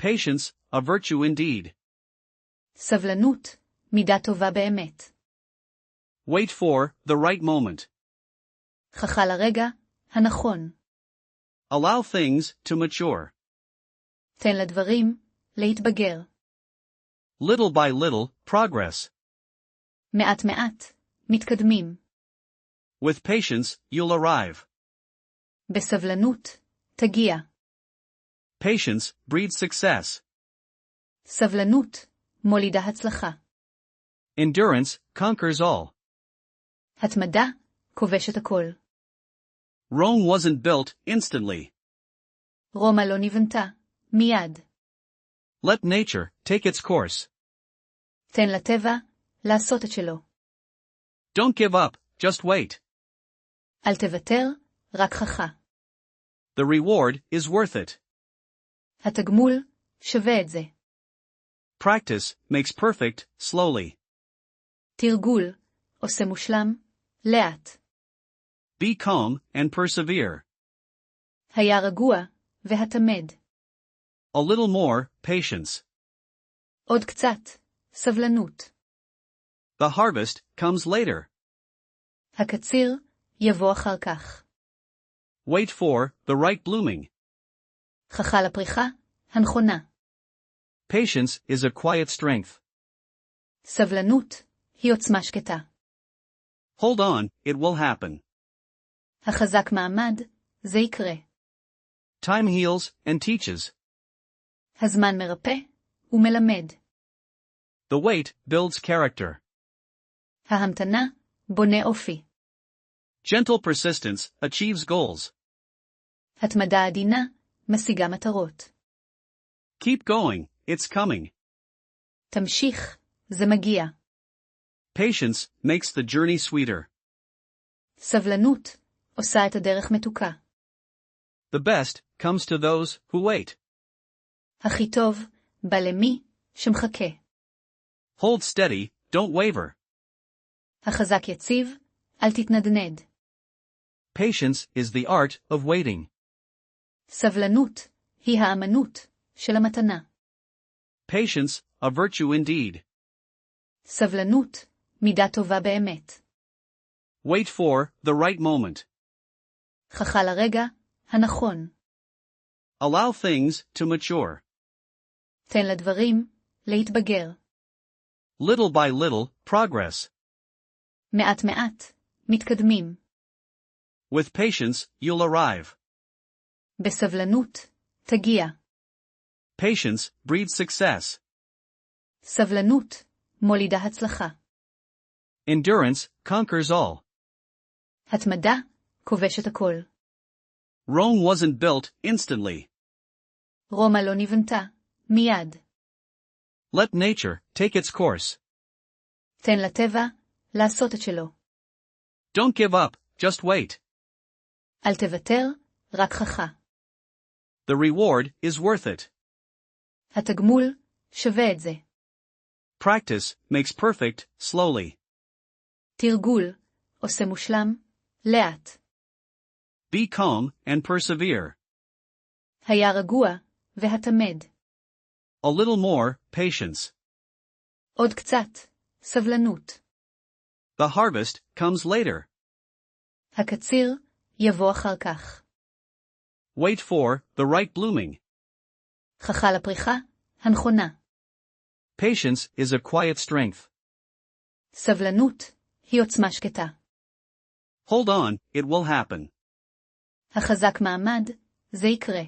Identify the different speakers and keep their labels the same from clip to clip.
Speaker 1: patience, a virtue indeed.
Speaker 2: סבלנות, מידה טובה באמת.
Speaker 1: Wait for the right moment.
Speaker 2: חכה לרגע, הנכון.
Speaker 1: Allow things to mature.
Speaker 2: תן לדברים, להתבגר.
Speaker 1: Little by little, progress.
Speaker 2: מעט מעט, מתקדמים.
Speaker 1: With patience, you'll arrive.
Speaker 2: בסבלנות, תגיע.
Speaker 1: Patience breeds success.
Speaker 2: סבלנות, מולידה הצלחה.
Speaker 1: Endurance conquers all.
Speaker 2: התמדה, כובשת הכל.
Speaker 1: Rome wasn't built instantly.
Speaker 2: רומא לא נבנתה, מיד.
Speaker 1: Let nature take its course.
Speaker 2: תן לטבע, לעשות את שלו.
Speaker 1: Don't give up, just wait.
Speaker 2: אל תוותר, רק חכה.
Speaker 1: The reward is worth it.
Speaker 2: התגמול, שווה את זה.
Speaker 1: Practice makes perfect, slowly.
Speaker 2: תרגול, עושה מושלם, לאט.
Speaker 1: Be calm and persevere.
Speaker 2: היה רגוע, והתמד.
Speaker 1: A little more patience.
Speaker 2: עוד קצת, סבלנות.
Speaker 1: The harvest comes later.
Speaker 2: הקציר, יבוא אחר כך.
Speaker 1: Wait for the right blooming.
Speaker 2: חכה לפריחה, הנכונה.
Speaker 1: Patience is a quiet strength.
Speaker 2: סבלנות, היא עוצמה שקטה.
Speaker 1: Hold on, it will happen.
Speaker 2: החזק מעמד, זה יקרה.
Speaker 1: Time heals and teaches.
Speaker 2: הזמן מרפא, ומלמד.
Speaker 1: The wait builds character.
Speaker 2: ההמתנה, בונה אופי.
Speaker 1: Gentle persistence achieves goals.
Speaker 2: התמדה עדינה, משיגה מטרות.
Speaker 1: Keep going, it's coming.
Speaker 2: תמשיך, זה מגיע.
Speaker 1: Patience makes the journey sweeter.
Speaker 2: סבלנות, עושה את הדרך מתוקה.
Speaker 1: The best comes to those who wait.
Speaker 2: הכי טוב, בא למי, שמחכה.
Speaker 1: Hold steady, don't waver.
Speaker 2: החזק יציב, אל תתנדנד.
Speaker 1: Patience is the art of waiting.
Speaker 2: סבלנות, היא האמנות, של המתנה.
Speaker 1: Patience, a virtue indeed.
Speaker 2: סבלנות, מידה טובה באמת.
Speaker 1: Wait for the right moment.
Speaker 2: חכה לרגע, הנכון.
Speaker 1: Allow things to mature.
Speaker 2: תן לדברים, להתבגר.
Speaker 1: Little by little, progress.
Speaker 2: מעט מעט, מתקדמים.
Speaker 1: With patience, you'll arrive.
Speaker 2: בסבלנות, תגיע.
Speaker 1: Patience breeds success.
Speaker 2: סבלנות, מולידה הצלחה.
Speaker 1: Endurance conquers all.
Speaker 2: התמדה, כובשת הכל.
Speaker 1: Rome wasn't built instantly.
Speaker 2: רומא לא נבנתה, מיד.
Speaker 1: Let nature take its course.
Speaker 2: תן לטבע, לעשות את שלו.
Speaker 1: Don't give up, just wait.
Speaker 2: אל תוותר, רק חכה.
Speaker 1: The reward is worth it.
Speaker 2: התגמול, שווה את זה.
Speaker 1: Practice makes perfect, slowly.
Speaker 2: תרגול, עושה מושלם, לאט.
Speaker 1: Be calm and persevere.
Speaker 2: היה רגוע, והתמד.
Speaker 1: A little more patience.
Speaker 2: עוד קצת, סבלנות.
Speaker 1: The harvest comes later.
Speaker 2: הקציר, יבוא אחר כך.
Speaker 1: Wait for the right blooming.
Speaker 2: חכה לפריחה, הנכונה.
Speaker 1: Patience is a quiet strength.
Speaker 2: סבלנות, היא עוצמה שקטה.
Speaker 1: Hold on, it will happen.
Speaker 2: החזק מעמד, זה יקרה.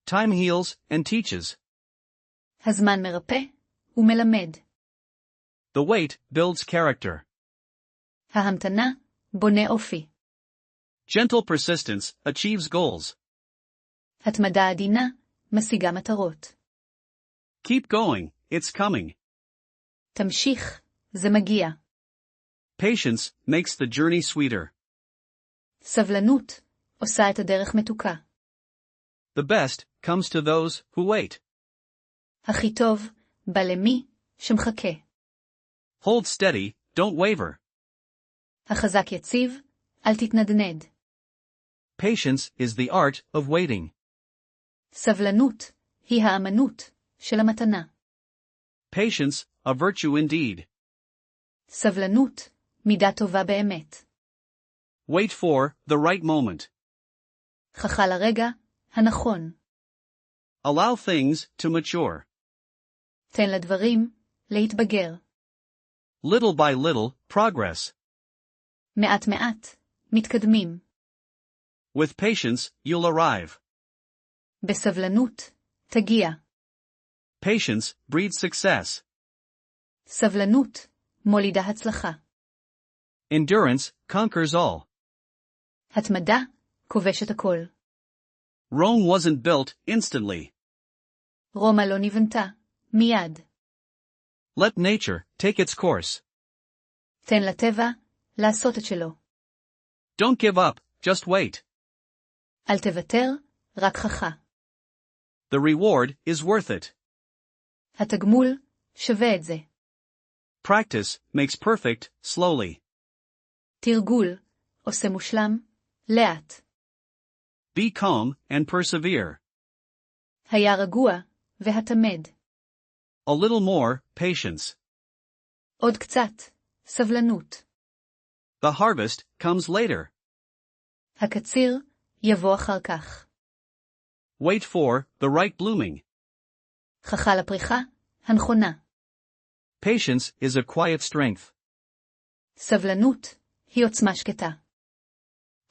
Speaker 1: Time heals and teaches.
Speaker 2: הזמן מרפא, ומלמד.
Speaker 1: The wait builds character.
Speaker 2: ההמתנה, בונה אופי.
Speaker 1: Gentle persistence achieves goals.
Speaker 2: התמדה עדינה, משיגה מטרות.
Speaker 1: Keep going, it's coming.
Speaker 2: תמשיך, זה מגיע.
Speaker 1: Patience makes the journey sweeter.
Speaker 2: סבלנות, עושה את הדרך מתוקה.
Speaker 1: The best comes to those who wait.
Speaker 2: הכי טוב, בא למי, שמחכה.
Speaker 1: Hold steady, don't waver.
Speaker 2: החזק יציב, אל תתנדנד.
Speaker 1: Patience is the art of waiting.
Speaker 2: סבלנות, היא האמנות של המתנה.
Speaker 1: Patience, a virtue indeed.
Speaker 2: סבלנות, מידה טובה באמת.
Speaker 1: Wait for the right moment.
Speaker 2: חכה לרגע, הנכון.
Speaker 1: Allow things to mature.
Speaker 2: תן לדברים, להתבגר.
Speaker 1: Little by little, progress.
Speaker 2: מעט מעט, מתקדמים.
Speaker 1: With patience, you'll arrive.
Speaker 2: בסבלנות, תגיע.
Speaker 1: Patience breeds success.
Speaker 2: סבלנות, מולידה הצלחה.
Speaker 1: Endurance conquers all.
Speaker 2: התמדה, כובשת הכל.
Speaker 1: Rome wasn't built instantly.
Speaker 2: רומא לא נבנתה, מיד.
Speaker 1: Let nature take its course.
Speaker 2: תן לטבע, לעשות את שלו.
Speaker 1: Don't give up, just wait.
Speaker 2: אל תוותר, רק חכה.
Speaker 1: The reward is worth it.
Speaker 2: התגמול, שווה את זה.
Speaker 1: Practice makes perfect, slowly.
Speaker 2: תרגול, עושה מושלם, לאט.
Speaker 1: Be calm and persevere.
Speaker 2: היה רגוע, והתמד.
Speaker 1: A little more patience.
Speaker 2: עוד קצת, סבלנות.
Speaker 1: The harvest comes later.
Speaker 2: הקציר, יבוא אחר כך.
Speaker 1: Wait for the right blooming.
Speaker 2: חכה לפריחה, הנכונה.
Speaker 1: Patience is a quiet strength.
Speaker 2: סבלנות, היא עוצמה שקטה.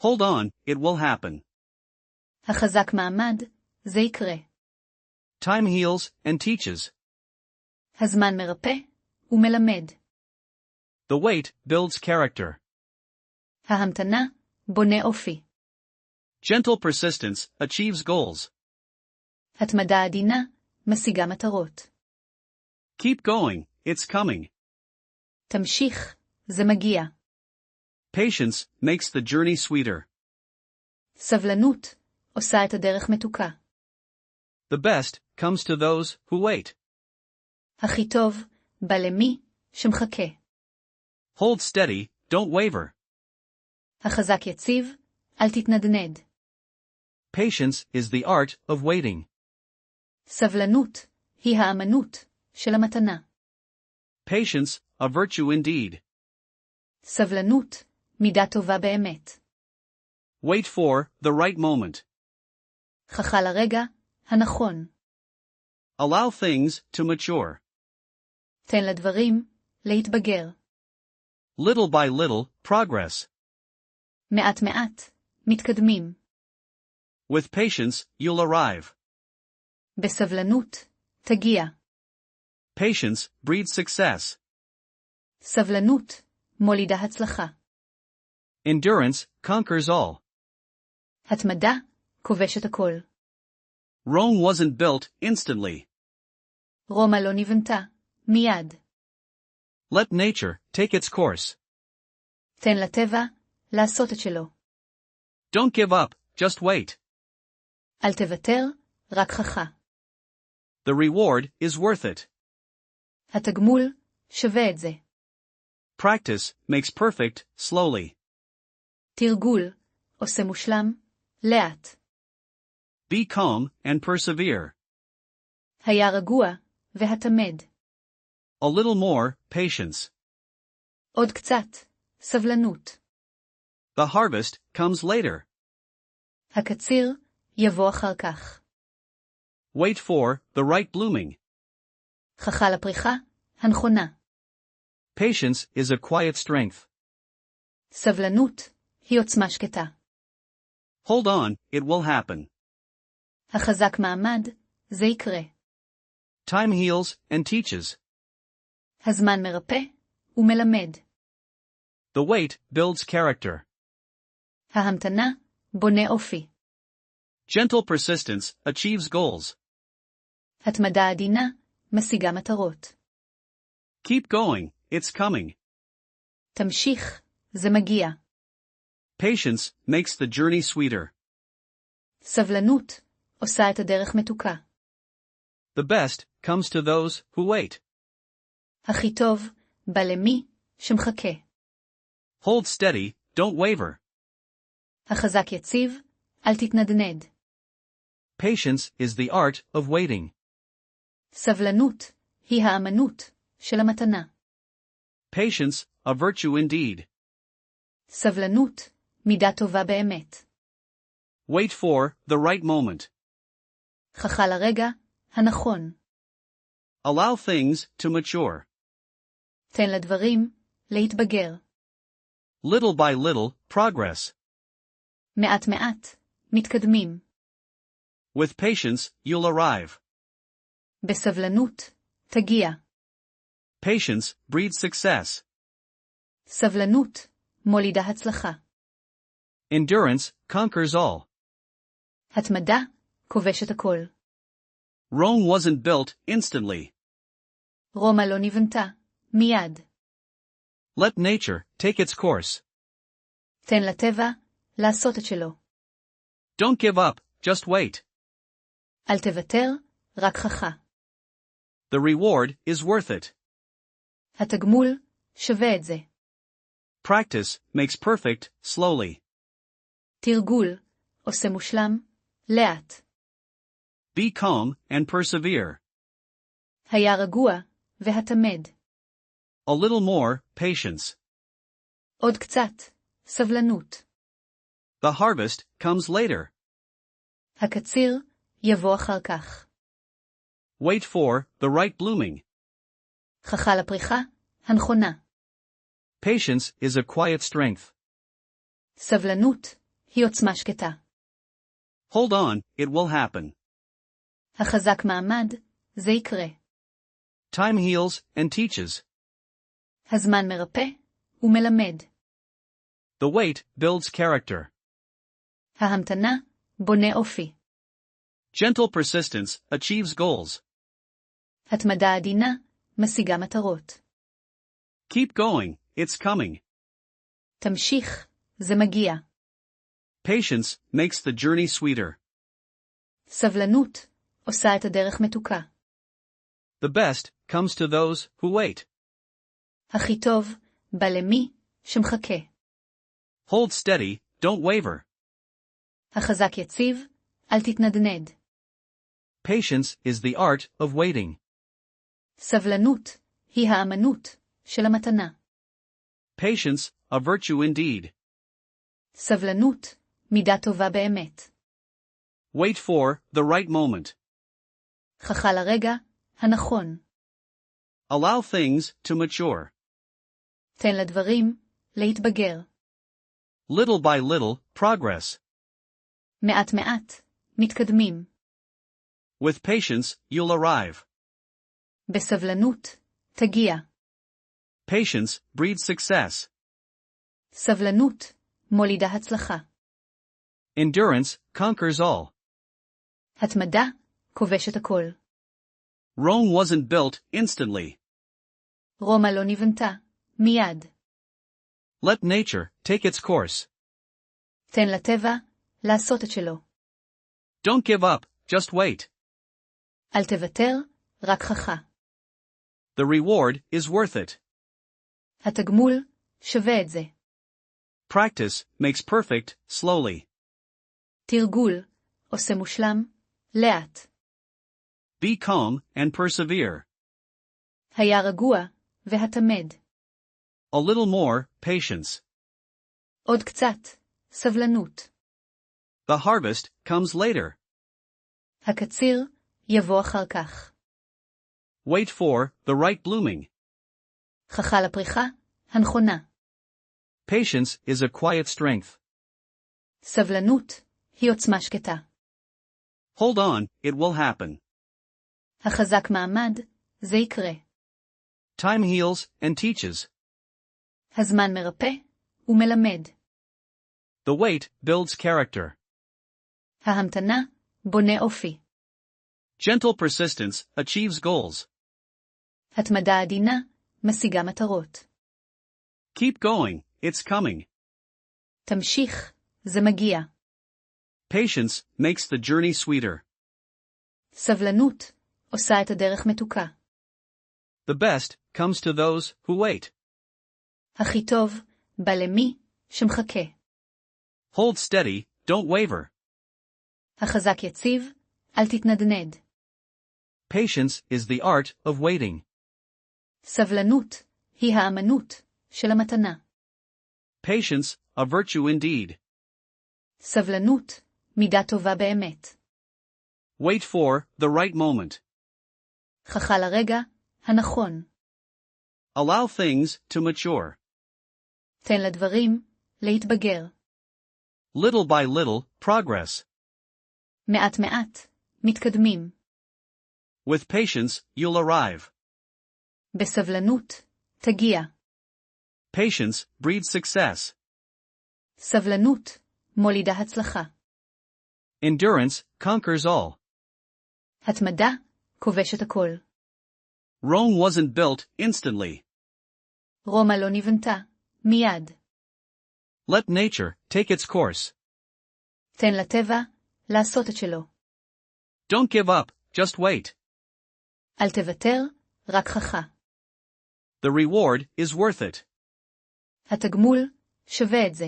Speaker 1: Hold on, it will happen.
Speaker 2: החזק מעמד, זה יקרה.
Speaker 1: Time heals and teaches.
Speaker 2: הזמן מרפא, ומלמד.
Speaker 1: The wait builds character.
Speaker 2: ההמתנה, בונה אופי.
Speaker 1: Gentle persistence achieves goals.
Speaker 2: התמדה עדינה, משיגה מטרות.
Speaker 1: Keep going, it's coming.
Speaker 2: תמשיך, זה מגיע.
Speaker 1: Patience makes the journey sweeter.
Speaker 2: סבלנות, עושה את הדרך מתוקה.
Speaker 1: The best comes to those who wait.
Speaker 2: הכי טוב, בא למי, שמחכה.
Speaker 1: Hold steady, don't waver.
Speaker 2: החזק יציב, אל תתנדנד.
Speaker 1: Patience is the art of waiting.
Speaker 2: סבלנות, היא האמנות של המתנה.
Speaker 1: Patience, a virtue indeed.
Speaker 2: סבלנות, מידה טובה באמת.
Speaker 1: Wait for the right moment.
Speaker 2: חכה לרגע, הנכון.
Speaker 1: Allow things to mature.
Speaker 2: תן לדברים, להתבגר.
Speaker 1: Little by little, progress.
Speaker 2: מעט מעט, מתקדמים.
Speaker 1: With patience, you'll arrive.
Speaker 2: בסבלנות, תגיע.
Speaker 1: Patience breeds success.
Speaker 2: סבלנות, מולידה הצלחה.
Speaker 1: Endurance conquers all.
Speaker 2: התמדה, כובשת הכל.
Speaker 1: Rome wasn't built instantly.
Speaker 2: רומא לא נבנתה, מיד.
Speaker 1: Let nature take its course.
Speaker 2: תן לטבע, לעשות את שלו.
Speaker 1: Don't give up, just wait.
Speaker 2: אל תוותר, רק חכה.
Speaker 1: The reward is worth it.
Speaker 2: התגמול, שווה את זה.
Speaker 1: Practice makes perfect, slowly.
Speaker 2: תרגול, עושה מושלם, לאט.
Speaker 1: Be calm and persevere.
Speaker 2: היה רגוע, והתמד.
Speaker 1: A little more patience.
Speaker 2: עוד קצת, סבלנות.
Speaker 1: The harvest comes later.
Speaker 2: הקציר, יבוא אחר כך.
Speaker 1: Wait for the right blooming.
Speaker 2: חכה לפריחה, הנכונה.
Speaker 1: Patience is a quiet strength.
Speaker 2: סבלנות, היא עוצמה שקטה.
Speaker 1: Hold on, it will happen.
Speaker 2: החזק מעמד, זה יקרה.
Speaker 1: Time heals and teaches.
Speaker 2: הזמן מרפא, ומלמד.
Speaker 1: The wait builds character.
Speaker 2: ההמתנה, בונה אופי.
Speaker 1: Gentle persistence achieves goals.
Speaker 2: התמדה עדינה, משיגה מטרות.
Speaker 1: Keep going, it's coming.
Speaker 2: תמשיך, זה מגיע.
Speaker 1: Patience makes the journey sweeter.
Speaker 2: סבלנות, עושה את הדרך מתוקה.
Speaker 1: The best comes to those who wait.
Speaker 2: הכי טוב, בא למי, שמחכה.
Speaker 1: Hold steady, don't waver.
Speaker 2: החזק יציב, אל תתנדנד.
Speaker 1: Patience is the art of waiting.
Speaker 2: סבלנות היא האמנות של המתנה.
Speaker 1: Patience, a virtue indeed.
Speaker 2: סבלנות, מידה טובה באמת.
Speaker 1: Wait for the right moment.
Speaker 2: חכה לרגע, הנכון.
Speaker 1: Allow things to mature.
Speaker 2: תן לדברים, להתבגר.
Speaker 1: Little by little, progress.
Speaker 2: מעט מעט, מתקדמים.
Speaker 1: With patience, you'll arrive.
Speaker 2: בסבלנות, תגיע.
Speaker 1: Patience breeds success.
Speaker 2: סבלנות, מולידה הצלחה.
Speaker 1: Endurance conquers all.
Speaker 2: התמדה, כובשת הכל.
Speaker 1: Rome wasn't built instantly.
Speaker 2: רומא לא נבנתה, מיד.
Speaker 1: Let nature take its course.
Speaker 2: תן לטבע, לעשות את שלו.
Speaker 1: Don't give up, just wait.
Speaker 2: אל תוותר, רק חכה.
Speaker 1: The reward is worth it.
Speaker 2: התגמול, שווה את זה.
Speaker 1: Practice makes perfect, slowly.
Speaker 2: תרגול, עושה מושלם, לאט.
Speaker 1: Be calm and persevere.
Speaker 2: היה רגוע, והתמד.
Speaker 1: A little more patience.
Speaker 2: עוד קצת, סבלנות.
Speaker 1: The harvest comes later.
Speaker 2: הקציר, יבוא אחר כך.
Speaker 1: Wait for the right blooming.
Speaker 2: חכה לפריחה, הנכונה.
Speaker 1: Patience is a quiet strength.
Speaker 2: סבלנות, היא עוצמה שקטה.
Speaker 1: Hold on, it will happen.
Speaker 2: החזק מעמד, זה יקרה.
Speaker 1: Time heals and teaches.
Speaker 2: הזמן מרפא, ומלמד.
Speaker 1: The wait builds character.
Speaker 2: ההמתנה, בונה אופי.
Speaker 1: Gentle persistence achieves goals.
Speaker 2: התמדה עדינה, משיגה מטרות.
Speaker 1: Keep going, it's coming.
Speaker 2: תמשיך, זה מגיע.
Speaker 1: Patience makes the journey sweeter.
Speaker 2: סבלנות, עושה את הדרך מתוקה.
Speaker 1: The best comes to those who wait.
Speaker 2: הכי טוב, בא למי, שמחכה.
Speaker 1: Hold steady, don't waver.
Speaker 2: החזק יציב, אל תתנדנד.
Speaker 1: Patience is the art of waiting.
Speaker 2: סבלנות, היא האמנות של המתנה.
Speaker 1: Patience, a virtue indeed.
Speaker 2: סבלנות, מידה טובה באמת.
Speaker 1: Wait for the right moment.
Speaker 2: חכה לרגע, הנכון.
Speaker 1: Allow things to mature.
Speaker 2: תן לדברים, להתבגר.
Speaker 1: Little by little, progress.
Speaker 2: מעט מעט, מתקדמים.
Speaker 1: With patience, you'll arrive.
Speaker 2: בסבלנות, תגיע.
Speaker 1: Patience breeds success.
Speaker 2: סבלנות, מולידה הצלחה.
Speaker 1: Endurance conquers all.
Speaker 2: התמדה, כובשת הכל.
Speaker 1: Rome wasn't built instantly.
Speaker 2: רומא לא נבנתה, מיד.
Speaker 1: Let nature take its course.
Speaker 2: תן לטבע, לעשות את שלו.
Speaker 1: Don't give up, just wait.
Speaker 2: אל תוותר, רק חכה.
Speaker 1: The reward is worth it.
Speaker 2: התגמול, שווה את זה.
Speaker 1: Practice makes perfect, slowly.
Speaker 2: תרגול, עושה מושלם, לאט.
Speaker 1: Be calm and persevere.
Speaker 2: היה רגוע, והתמד.
Speaker 1: A little more patience.
Speaker 2: עוד קצת, סבלנות.
Speaker 1: The harvest comes later.
Speaker 2: הקציר, יבוא אחר כך.
Speaker 1: Wait for the right blooming.
Speaker 2: חכה לפריחה, הנכונה.
Speaker 1: Patience is a quiet strength.
Speaker 2: סבלנות, היא עוצמה שקטה.
Speaker 1: Hold on, it will happen.
Speaker 2: החזק מעמד, זה יקרה.
Speaker 1: Time heals and teaches.
Speaker 2: הזמן מרפא, ומלמד.
Speaker 1: The wait builds character.
Speaker 2: ההמתנה, בונה אופי.
Speaker 1: Gentle persistence achieves goals.
Speaker 2: התמדה עדינה, משיגה מטרות.
Speaker 1: Keep going, it's coming.
Speaker 2: תמשיך, זה מגיע.
Speaker 1: Patience makes the journey sweeter.
Speaker 2: סבלנות, עושה את הדרך מתוקה.
Speaker 1: The best comes to those who wait.
Speaker 2: הכי טוב, בא למי, שמחכה.
Speaker 1: Hold steady, don't waver.
Speaker 2: החזק יציב, אל תתנדנד.
Speaker 1: Patience is the art of waiting.
Speaker 2: סבלנות היא האמנות של המתנה.
Speaker 1: Patience, a virtue indeed.
Speaker 2: סבלנות, מידה טובה באמת.
Speaker 1: Wait for the right moment.
Speaker 2: חכה לרגע, הנכון.
Speaker 1: Allow things to mature.
Speaker 2: תן לדברים, להתבגר.
Speaker 1: Little by little, progress.
Speaker 2: מעט מעט, מתקדמים.
Speaker 1: With patience, you'll arrive.
Speaker 2: בסבלנות, תגיע.
Speaker 1: Patience breeds success.
Speaker 2: סבלנות, מולידה הצלחה.
Speaker 1: Endurance conquers all.
Speaker 2: התמדה, כובשת הכל.
Speaker 1: Rome wasn't built instantly.
Speaker 2: רומא לא נבנתה, מיד.
Speaker 1: Let nature take its course.
Speaker 2: תן לטבע, לעשות את שלו.
Speaker 1: Don't give up, just wait.
Speaker 2: אל תוותר, רק חכה.
Speaker 1: The reward is worth it.
Speaker 2: התגמול, שווה את זה.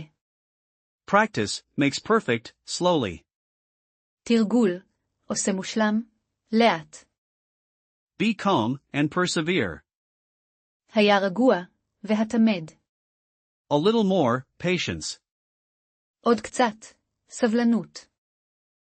Speaker 1: Practice makes perfect, slowly.
Speaker 2: תרגול, עושה מושלם, לאט.
Speaker 1: Be calm and persevere.
Speaker 2: היה רגוע, והתמד.
Speaker 1: A little more patience.
Speaker 2: עוד קצת, סבלנות.